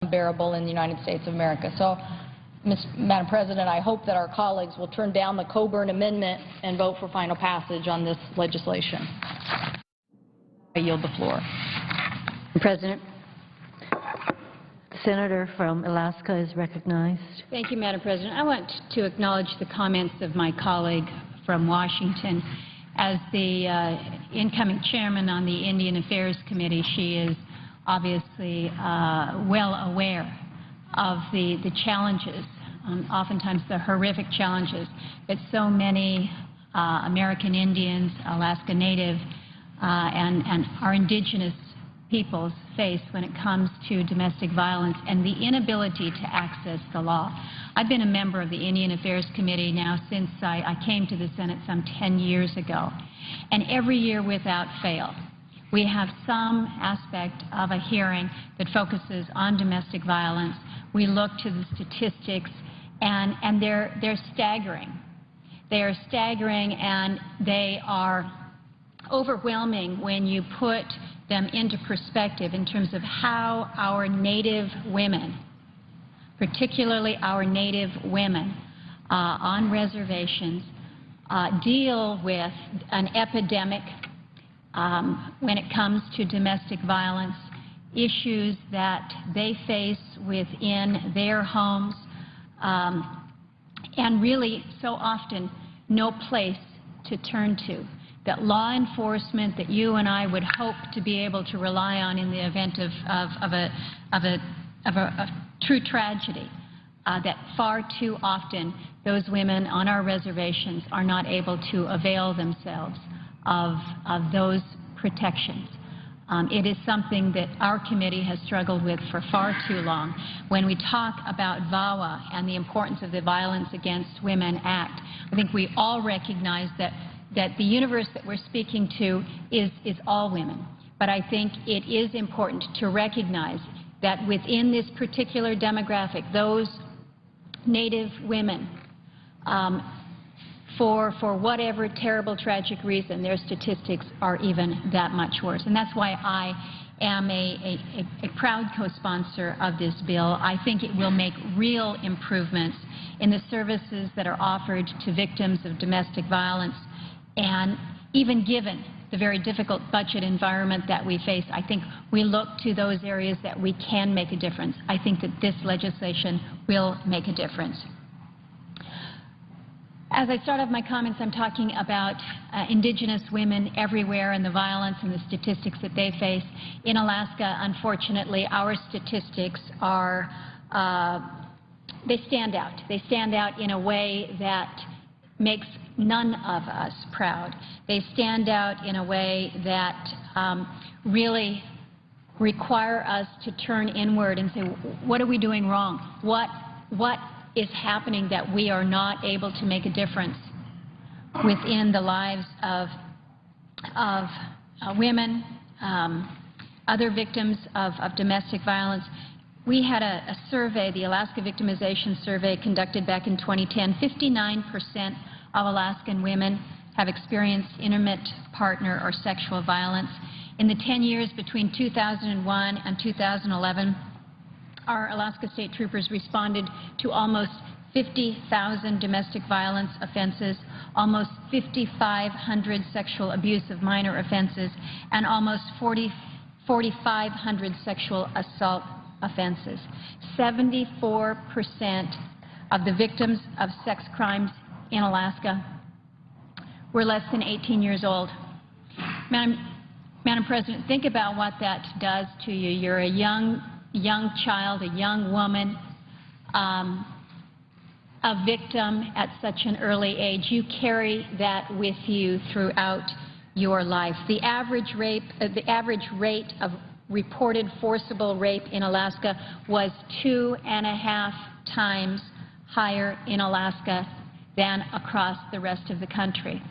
unbearable in the United States of America. So, Madam President, I hope that our colleagues will turn down the Coburn Amendment and vote for final passage on this legislation. I yield the floor. President, the senator from Alaska is recognized. Thank you, Madam President. I want to acknowledge the comments of my colleague from Washington. As the incoming chairman on the Indian Affairs Committee, she is obviously well aware of the challenges, oftentimes the horrific challenges that so many American Indians, Alaska Native, and our indigenous peoples face when it comes to domestic violence and the inability to access the law. I've been a member of the Indian Affairs Committee now since I came to the Senate some 10 years ago. And every year without fail, we have some aspect of a hearing that focuses on domestic violence. We look to the statistics, and they're staggering. They are staggering, and they are overwhelming when you put them into perspective in terms of how our Native women, particularly our Native women on reservations, deal with an epidemic when it comes to domestic violence, issues that they face within their homes, and really so often no place to turn to. That law enforcement that you and I would hope to be able to rely on in the event of a true tragedy, that far too often those women on our reservations are not able to avail themselves of those protections. It is something that our committee has struggled with for far too long. When we talk about VAWA and the importance of the Violence Against Women Act, I think we all recognize that the universe that we're speaking to is all women. But I think it is important to recognize that within this particular demographic, those Native women, for whatever terrible, tragic reason, their statistics are even that much worse. And that's why I am a proud co-sponsor of this bill. I think it will make real improvements in the services that are offered to victims of domestic violence. And even given the very difficult budget environment that we face, I think we look to those areas that we can make a difference. I think that this legislation will make a difference. As I start off my comments, I'm talking about indigenous women everywhere and the violence and the statistics that they face. In Alaska, unfortunately, our statistics are, they stand out. They stand out in a way that makes none of us proud. They stand out in a way that really require us to turn inward and say, what are we doing wrong? What is happening that we are not able to make a difference within the lives of women, other victims of domestic violence? We had a survey, the Alaska Victimization Survey, conducted back in 2010. 59% of Alaskan women have experienced intimate partner or sexual violence. In the 10 years between 2001 and 2011, our Alaska State Troopers responded to almost 50,000 domestic violence offenses, almost 5,500 sexual abuse of minor offenses, and almost 4,500 sexual assault offenses. 74% of the victims of sex crimes in Alaska were less than 18 years old. Madam President, think about what that does to you. You're a young child, a young woman, a victim at such an early age. You carry that with you throughout your life. The average rate of reported forcible rape in Alaska was 2.5 times higher in Alaska than across the rest of the country.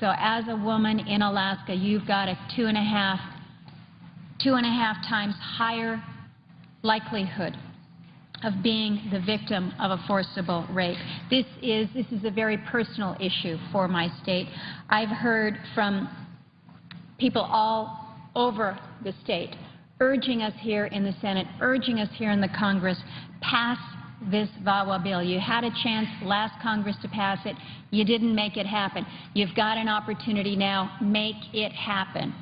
So as a woman in Alaska, you've got a 2.5 times higher likelihood of being the victim of a forcible rape. This is a very personal issue for my state. I've heard from people all over the state urging us here in the Senate, urging us here in the Congress, pass this VAWA bill. You had a chance last Congress to pass it. You didn't make it happen. You've got an opportunity now. Make it happen.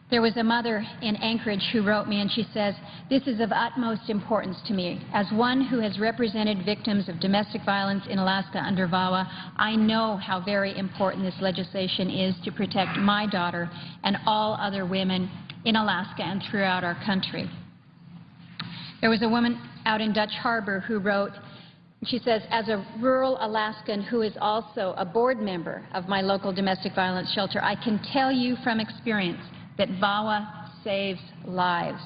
There was a mother in Anchorage who wrote me, and she says, "This is of utmost importance to me. As one who has represented victims of domestic violence in Alaska under VAWA, I know how very important this legislation is to protect my daughter and all other women in Alaska and throughout our country." There was a woman out in Dutch Harbor who wrote, she says, "As a rural Alaskan who is also a board member of my local domestic violence shelter, I can tell you from experience that VAWA saves lives.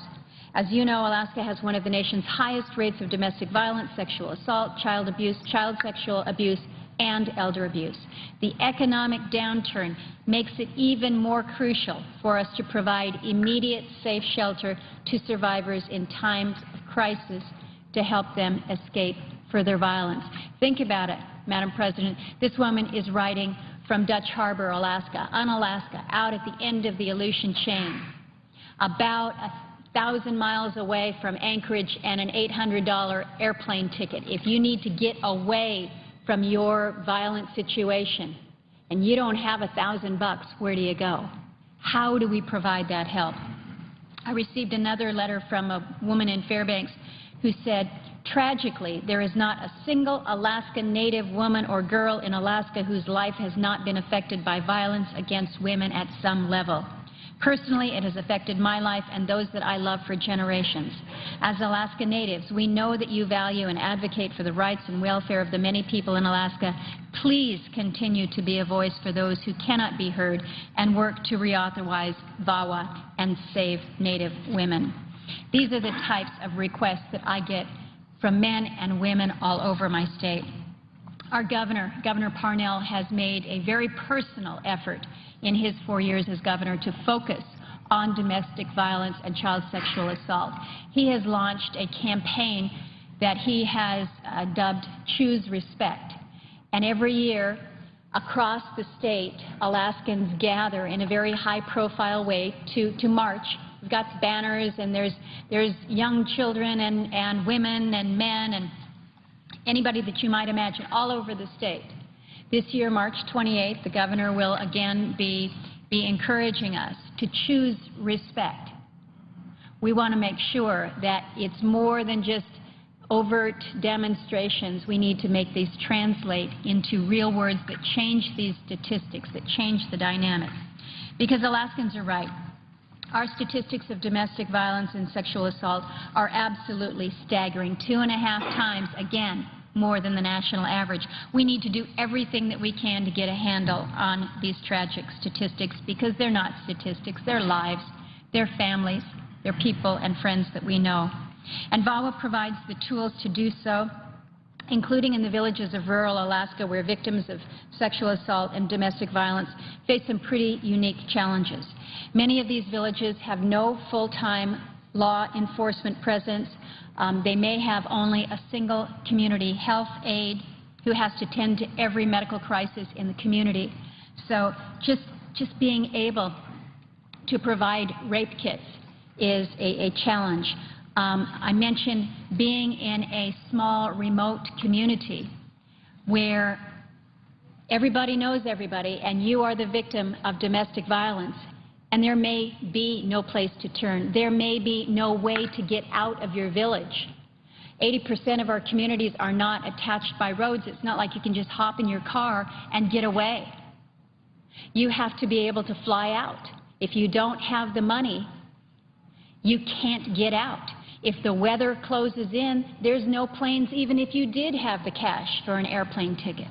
As you know, Alaska has one of the nation's highest rates of domestic violence, sexual assault, child abuse, child sexual abuse, and elder abuse. The economic downturn makes it even more crucial for us to provide immediate safe shelter to survivors in times of crisis to help them escape further violence." Think about it, Madam President. This woman is writing from Dutch Harbor, Alaska, Unalaska, out at the end of the Aleutian chain, about 1,000 miles away from Anchorage and an $800 airplane ticket. If you need to get away from your violent situation and you don't have $1,000, where do you go? How do we provide that help? I received another letter from a woman in Fairbanks who said, "Tragically, there is not a single Alaskan Native woman or girl in Alaska whose life has not been affected by violence against women at some level. Personally, it has affected my life and those that I love for generations. As Alaska Natives, we know that you value and advocate for the rights and welfare of the many people in Alaska. Please continue to be a voice for those who cannot be heard and work to reauthorize VAWA and save Native women." These are the types of requests that I get from men and women all over my state. Our governor, Governor Parnell, has made a very personal effort in his 4 years as governor to focus on domestic violence and child sexual assault. He has launched a campaign that he has dubbed Choose Respect. And every year across the state, Alaskans gather in a very high-profile way to march. We've got banners, and there's young children and women and men and anybody that you might imagine all over the state. This year, March 28th, the governor will again be encouraging us to choose respect. We want to make sure that it's more than just overt demonstrations. We need to make these translate into real words that change these statistics, that change the dynamic. Because Alaskans are right. Our statistics of domestic violence and sexual assault are absolutely staggering, 2.5 times, again, more than the national average. We need to do everything that we can to get a handle on these tragic statistics, because they're not statistics, they're lives, they're families, they're people and friends that we know. And VAWA provides the tools to do so, including in the villages of rural Alaska where victims of sexual assault and domestic violence face some pretty unique challenges. Many of these villages have no full-time law enforcement presence. They may have only a single community health aide who has to tend to every medical crisis in the community. So just being able to provide rape kits is a challenge. I mentioned being in a small, remote community where everybody knows everybody and you are the victim of domestic violence, and there may be no place to turn. There may be no way to get out of your village. 80% of our communities are not attached by roads. It's not like you can just hop in your car and get away. You have to be able to fly out. If you don't have the money, you can't get out. If the weather closes in, there's no planes even if you did have the cash for an airplane ticket.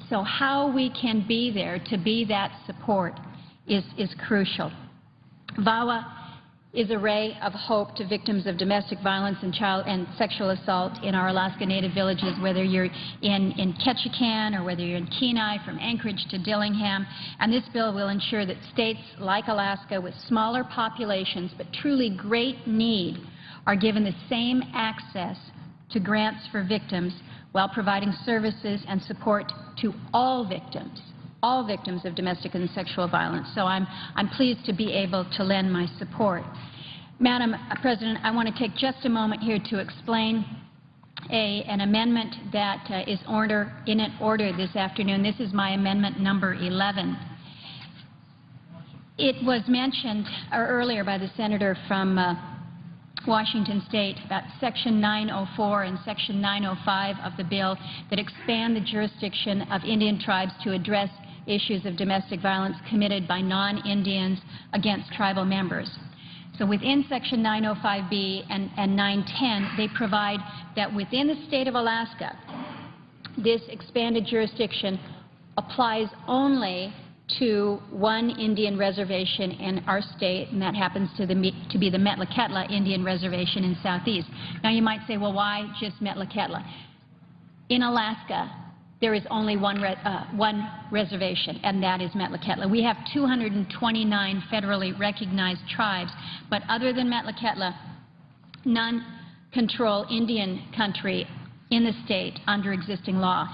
So how we can be there to be that support is crucial. VAWA is a ray of hope to victims of domestic violence and child and sexual assault in our Alaska Native villages, whether you're in Ketchikan or whether you're in Kenai, from Anchorage to Dillingham. And this bill will ensure that states like Alaska with smaller populations but truly great need are given the same access to grants for victims while providing services and support to all victims of domestic and sexual violence. So I'm pleased to be able to lend my support. Madam President, I want to take just a moment here to explain an amendment that is in order this afternoon. This is my amendment number 11. It was mentioned earlier by the senator from Washington State about Section 904 and Section 905 of the bill that expand the jurisdiction of Indian tribes to address issues of domestic violence committed by non-Indians against tribal members. So within Section 905B and 910, they provide that within the state of Alaska, this expanded jurisdiction applies only to one Indian reservation in our state, and that happens to be the Metlakatla Indian Reservation in Southeast. Now you might say, well, why just Metlakatla? In Alaska, there is only one reservation, and that is Metlakatla. We have 229 federally recognized tribes, but other than Metlakatla, none control Indian country in the state under existing law.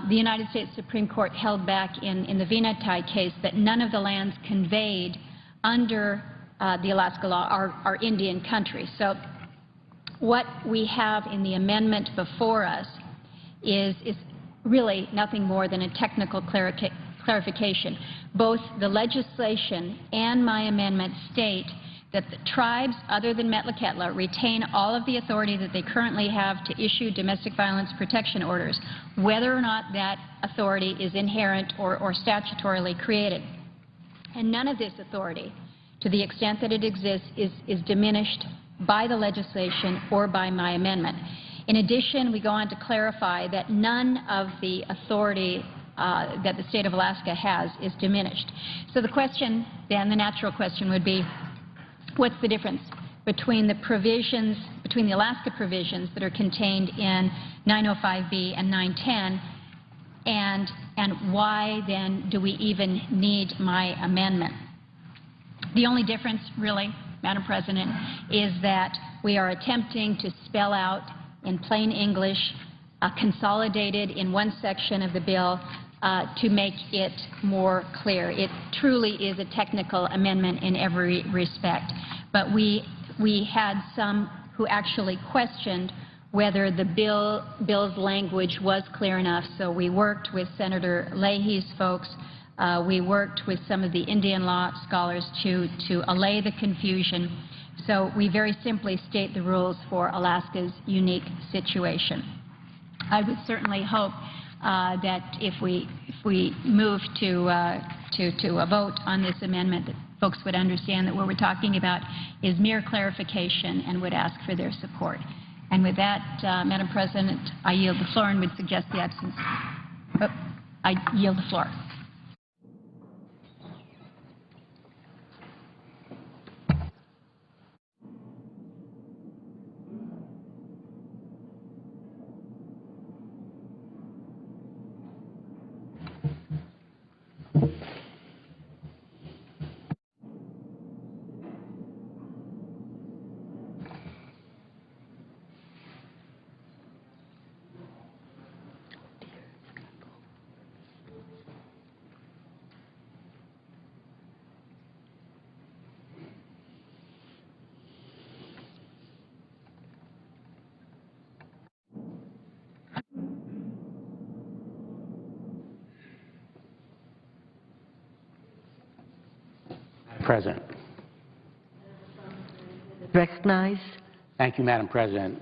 The United States Supreme Court held back in the Venati case that none of the lands conveyed under the Alaska law are Indian country. So what we have in the amendment before us is really nothing more than a technical clarification. Both the legislation and my amendment state that the tribes other than Metlakatla retain all of the authority that they currently have to issue domestic violence protection orders, whether or not that authority is inherent or statutorily created. And none of this authority, to the extent that it exists, is diminished by the legislation or by my amendment. In addition, we go on to clarify that none of the authority that the state of Alaska has is diminished. So the question, then, the natural question would be, what's the difference between the provisions, between the Alaska provisions that are contained in 905B and 910, and why then do we even need my amendment? The only difference, really, Madam President, is that we are attempting to spell out in plain English, consolidated in one section of the bill to make it more clear. It truly is a technical amendment in every respect. But we had some who actually questioned whether the bill's language was clear enough. So we worked with Senator Leahy's folks. We worked with some of the Indian law scholars to allay the confusion. So we very simply state the rules for Alaska's unique situation. I would certainly hope that if we move to a vote on this amendment, that folks would understand that what we're talking about is mere clarification and would ask for their support. And with that, Madam President, I yield the floor and would suggest the absence. I yield the floor. President. Recognized. Thank you, Madam President.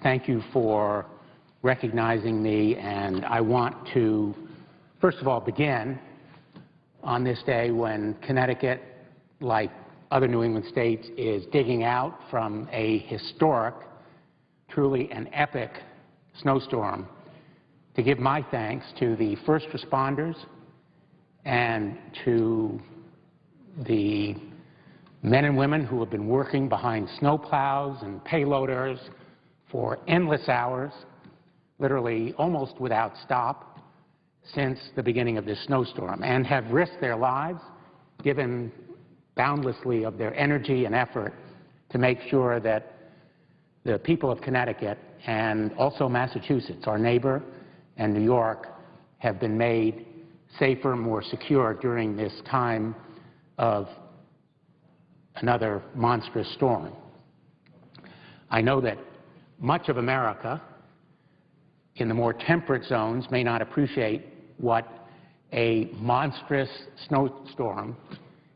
Thank you for recognizing me, and I want to, first of all, begin on this day when Connecticut, like other New England states, is digging out from a historic, truly an epic snowstorm, to give my thanks to the first responders and to the men and women who have been working behind snowplows and payloaders for endless hours, literally almost without stop, since the beginning of this snowstorm, and have risked their lives, given boundlessly of their energy and effort to make sure that the people of Connecticut and also Massachusetts, our neighbor, and New York have been made safer, more secure during this time of another monstrous storm. I know that much of America in the more temperate zones may not appreciate what a monstrous snowstorm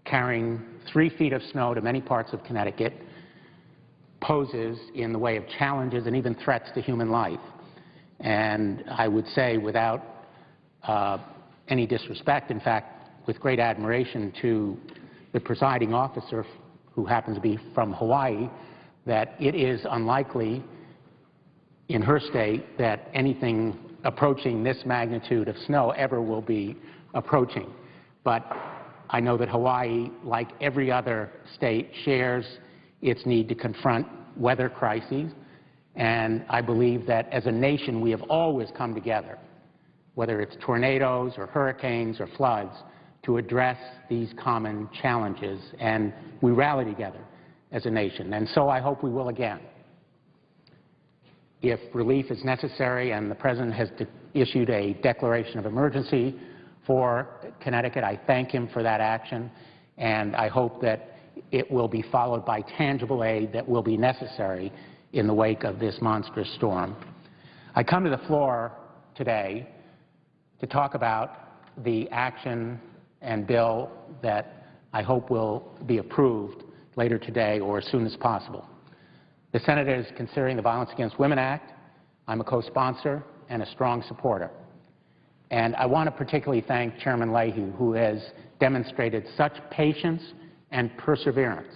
carrying 3 feet of snow to many parts of Connecticut poses in the way of challenges and even threats to human life. And I would say, without any disrespect, in fact, with great admiration to the presiding officer, who happens to be from Hawaii, that it is unlikely in her state that anything approaching this magnitude of snow ever will be approaching. But I know that Hawaii, like every other state, shares its need to confront weather crises, and I believe that as a nation we have always come together, whether it's tornadoes or hurricanes or floods, to address these common challenges, and we rally together as a nation, and so I hope we will again. If relief is necessary and the President has issued a declaration of emergency for Connecticut, I thank him for that action, and I hope that it will be followed by tangible aid that will be necessary in the wake of this monstrous storm. I come to the floor today to talk about the action and bill that I hope will be approved later today or as soon as possible. The Senate is considering the Violence Against Women Act. I'm a co-sponsor and a strong supporter. And I want to particularly thank Chairman Leahy, who has demonstrated such patience and perseverance.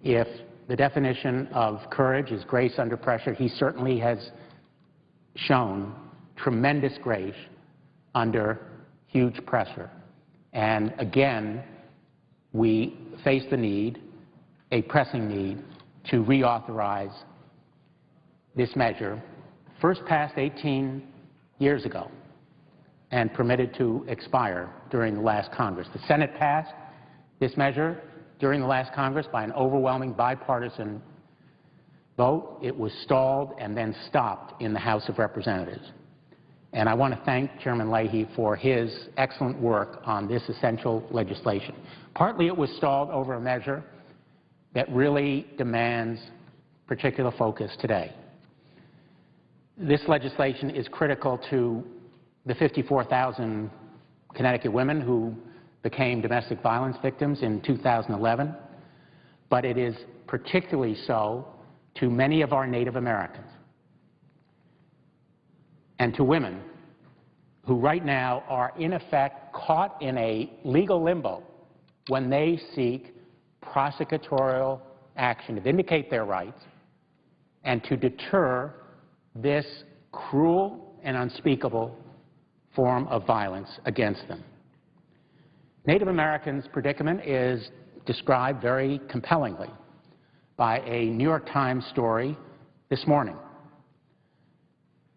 If the definition of courage is grace under pressure, he certainly has shown tremendous grace under huge pressure. And again, we face the need, a pressing need, to reauthorize this measure, first passed 18 years ago and permitted to expire during the last Congress. The Senate passed this measure during the last Congress by an overwhelming bipartisan vote. It was stalled and then stopped in the House of Representatives. And I want to thank Chairman Leahy for his excellent work on this essential legislation. Partly it was stalled over a measure that really demands particular focus today. This legislation is critical to the 54,000 Connecticut women who became domestic violence victims in 2011, but it is particularly so to many of our Native Americans and to women who right now are in effect caught in a legal limbo when they seek prosecutorial action to vindicate their rights and to deter this cruel and unspeakable form of violence against them. Native Americans' predicament is described very compellingly by a New York Times story this morning.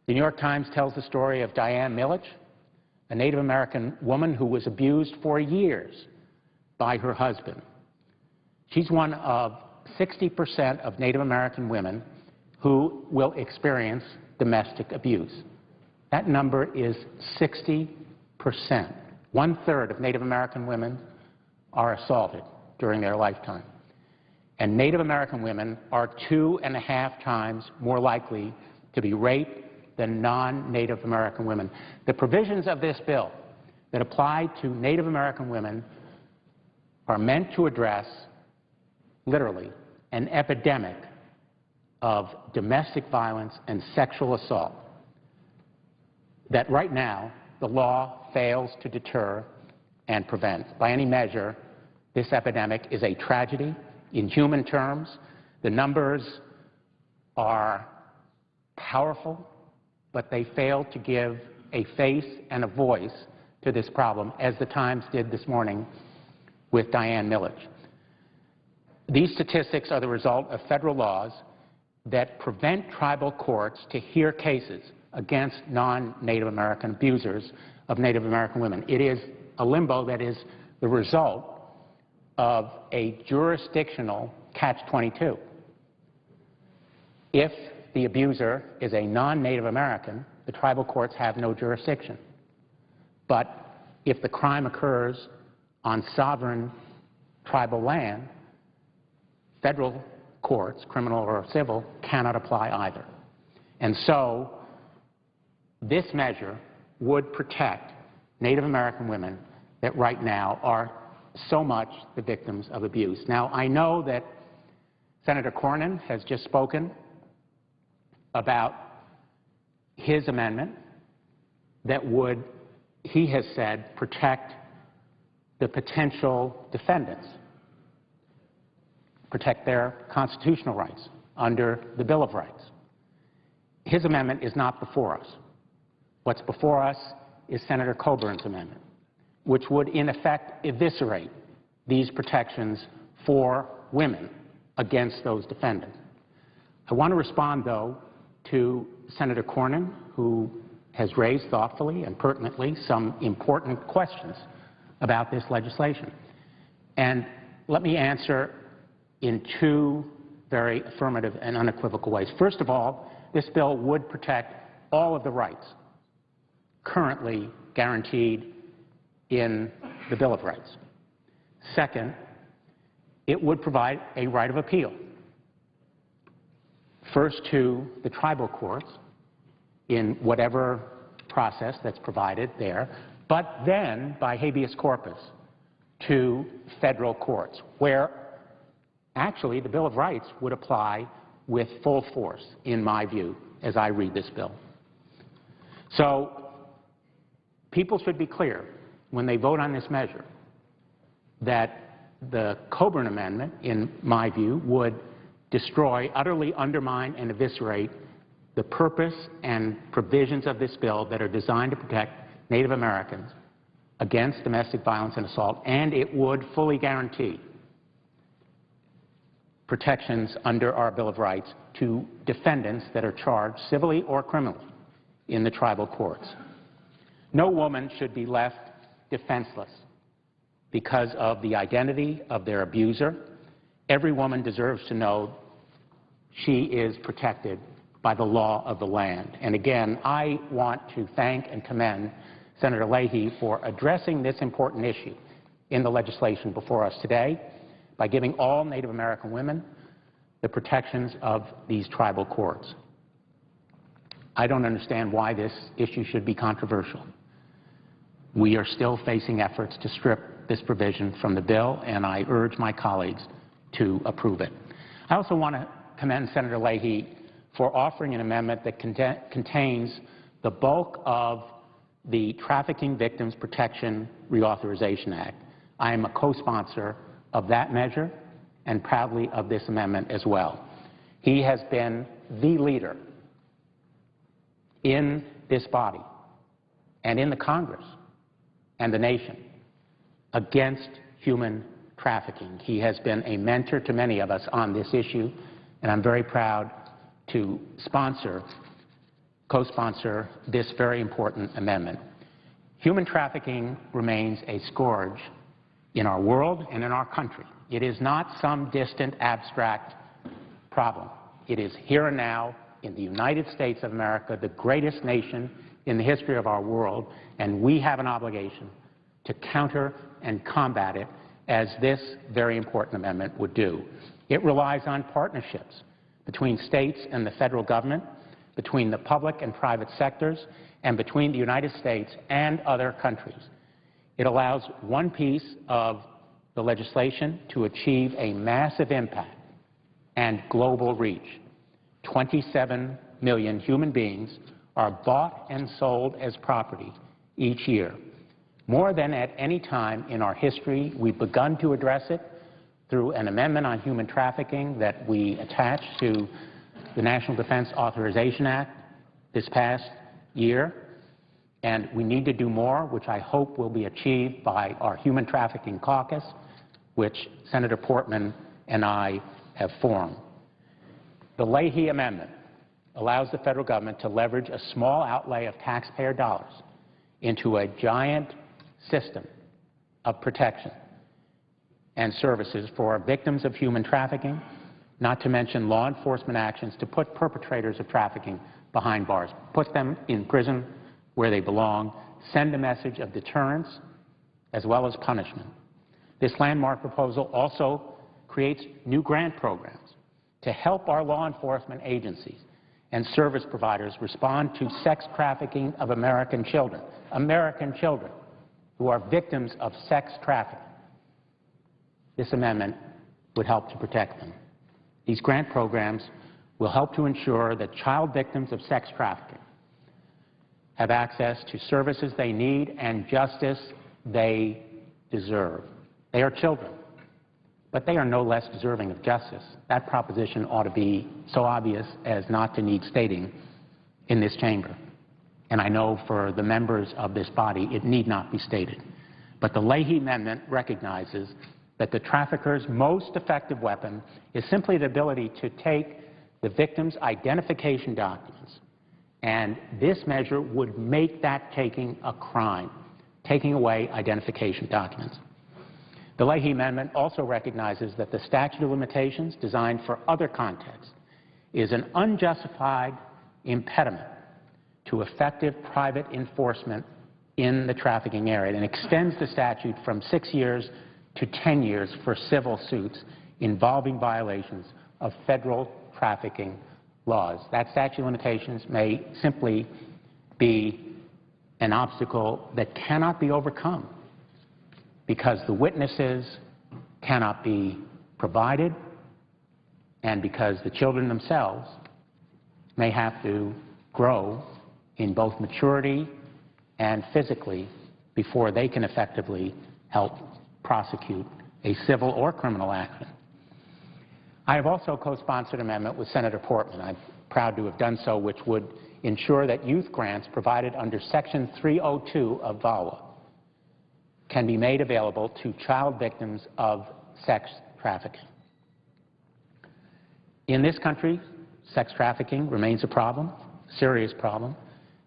The New York Times tells the story of Diane Milich, a Native American woman who was abused for years by her husband. She's one of 60% of Native American women who will experience domestic abuse. That number is 60%. 1/3 of Native American women are assaulted during their lifetime. And Native American women are 2.5 times more likely to be raped than non-Native American women. The provisions of this bill that apply to Native American women are meant to address, literally, an epidemic of domestic violence and sexual assault that right now the law fails to deter and prevent. By any measure, this epidemic is a tragedy. In human terms, the numbers are powerful, but they fail to give a face and a voice to this problem, as the Times did this morning with Diane Milich. These statistics are the result of federal laws that prevent tribal courts to hear cases against non-Native American abusers of Native American women. It is a limbo that is the result of a jurisdictional catch-22. If the abuser is a non-Native American, the tribal courts have no jurisdiction. But if the crime occurs on sovereign tribal land, federal courts, criminal or civil, cannot apply either. And so this measure would protect Native American women that right now are so much the victims of abuse. Now, I know that Senator Cornyn has just spoken about his amendment that would, he has said, protect the potential defendants, protect their constitutional rights under the Bill of Rights. His amendment is not before us. What's before us is Senator Coburn's amendment, which would in effect eviscerate these protections for women against those defendants. I want to respond, though, to Senator Cornyn, who has raised thoughtfully and pertinently some important questions about this legislation. And let me answer in two very affirmative and unequivocal ways. First of all, this bill would protect all of the rights currently guaranteed in the Bill of Rights. Second, it would provide a right of appeal, first to the tribal courts in whatever process that's provided there, but then by habeas corpus to federal courts, where actually the Bill of Rights would apply with full force, in my view, as I read this bill. So people should be clear when they vote on this measure that the Coburn Amendment, in my view, would destroy, utterly undermine, and eviscerate the purpose and provisions of this bill that are designed to protect Native Americans against domestic violence and assault, and it would fully guarantee protections under our Bill of Rights to defendants that are charged civilly or criminally in the tribal courts. No woman should be left defenseless because of the identity of their abuser. Every woman deserves to know she is protected by the law of the land. And again, I want to thank and commend Senator Leahy for addressing this important issue in the legislation before us today by giving all Native American women the protections of these tribal courts. I don't understand why this issue should be controversial. We are still facing efforts to strip this provision from the bill, and I urge my colleagues to approve it. I also want to commend Senator Leahy for offering an amendment that contains the bulk of the Trafficking Victims Protection Reauthorization Act. I am a co-sponsor of that measure and proudly of this amendment as well. He has been the leader in this body and in the Congress and the nation against human trafficking. He has been a mentor to many of us on this issue, and I'm very proud to co-sponsor this very important amendment. Human trafficking remains a scourge in our world and in our country. It is not some distant, abstract problem. It is here and now in the United States of America, the greatest nation in the history of our world, and we have an obligation to counter and combat it as this very important amendment would do. It relies on partnerships between states and the federal government, between the public and private sectors, and between the United States and other countries. It allows one piece of the legislation to achieve a massive impact and global reach. 27 million human beings are bought and sold as property each year. More than at any time in our history, we've begun to address it through an amendment on human trafficking that we attached to the National Defense Authorization Act this past year. And we need to do more, which I hope will be achieved by our Human Trafficking Caucus, which Senator Portman and I have formed. The Leahy Amendment allows the federal government to leverage a small outlay of taxpayer dollars into a giant system of protection and services for victims of human trafficking, not to mention law enforcement actions to put perpetrators of trafficking behind bars, put them in prison where they belong, send a message of deterrence as well as punishment. This landmark proposal also creates new grant programs to help our law enforcement agencies and service providers respond to sex trafficking of American children who are victims of sex trafficking. This amendment would help to protect them. These grant programs will help to ensure that child victims of sex trafficking have access to services they need and justice they deserve. They are children, but they are no less deserving of justice. That proposition ought to be so obvious as not to need stating in this chamber. And I know for the members of this body it need not be stated. But the Leahy Amendment recognizes that the trafficker's most effective weapon is simply the ability to take the victim's identification documents. And this measure would make that taking a crime, taking away identification documents. The Leahy Amendment also recognizes that the statute of limitations designed for other contexts is an unjustified impediment to effective private enforcement in the trafficking area and extends the statute from 6 years to 10 years for civil suits involving violations of federal trafficking laws. That statute of limitations may simply be an obstacle that cannot be overcome because the witnesses cannot be provided and because the children themselves may have to grow in both maturity and physically before they can effectively help prosecute a civil or criminal action. I have also co-sponsored an amendment with Senator Portman. I'm proud to have done so, which would ensure that youth grants provided under Section 302 of VAWA can be made available to child victims of sex trafficking. In this country, sex trafficking remains a problem, a serious problem.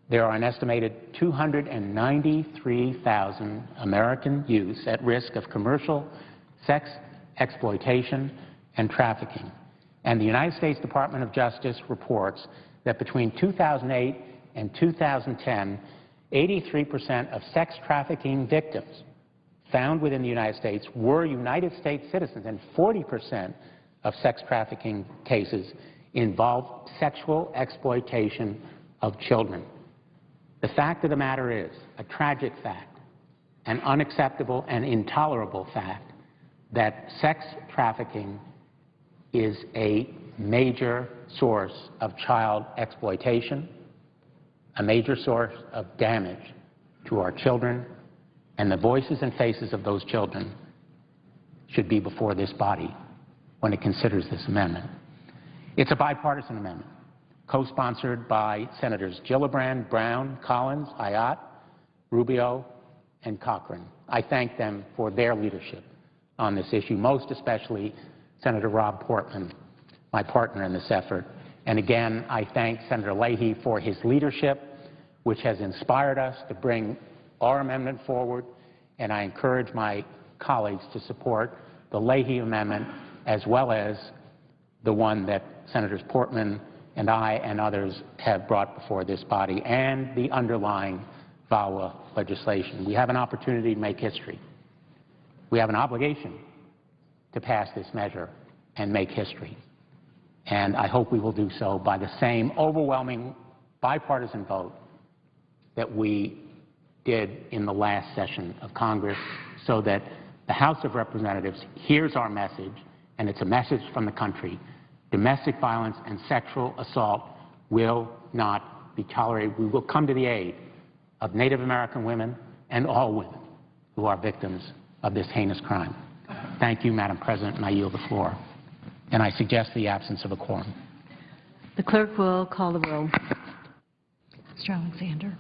There are an estimated 293,000 American youths at risk of commercial sex exploitation and trafficking. And the United States Department of Justice reports that between 2008 and 2010, 83% of sex trafficking victims found within the United States were United States citizens, and 40% of sex trafficking cases involved sexual exploitation of children. The fact of the matter is, a tragic fact, an unacceptable and intolerable fact, that sex trafficking is a major source of child exploitation, a major source of damage to our children, and the voices and faces of those children should be before this body when it considers this amendment. It's a bipartisan amendment, co-sponsored by Senators Gillibrand, Brown, Collins, Ayotte, Rubio, and Cochran. I thank them for their leadership on this issue, most especially Senator Rob Portman, my partner in this effort. And again, I thank Senator Leahy for his leadership, which has inspired us to bring our amendment forward, and I encourage my colleagues to support the Leahy amendment as well as the one that Senators Portman and I and others have brought before this body, and the underlying VAWA legislation. We have an opportunity to make history. We have an obligation to pass this measure and make history. And I hope we will do so by the same overwhelming bipartisan vote that we did in the last session of Congress, so that the House of Representatives hears our message, and it's a message from the country. Domestic violence and sexual assault will not be tolerated. We will come to the aid of Native American women and all women who are victims of this heinous crime. Thank you, Madam President, and I yield the floor. And I suggest the absence of a quorum. The clerk will call the roll. Mr. Alexander.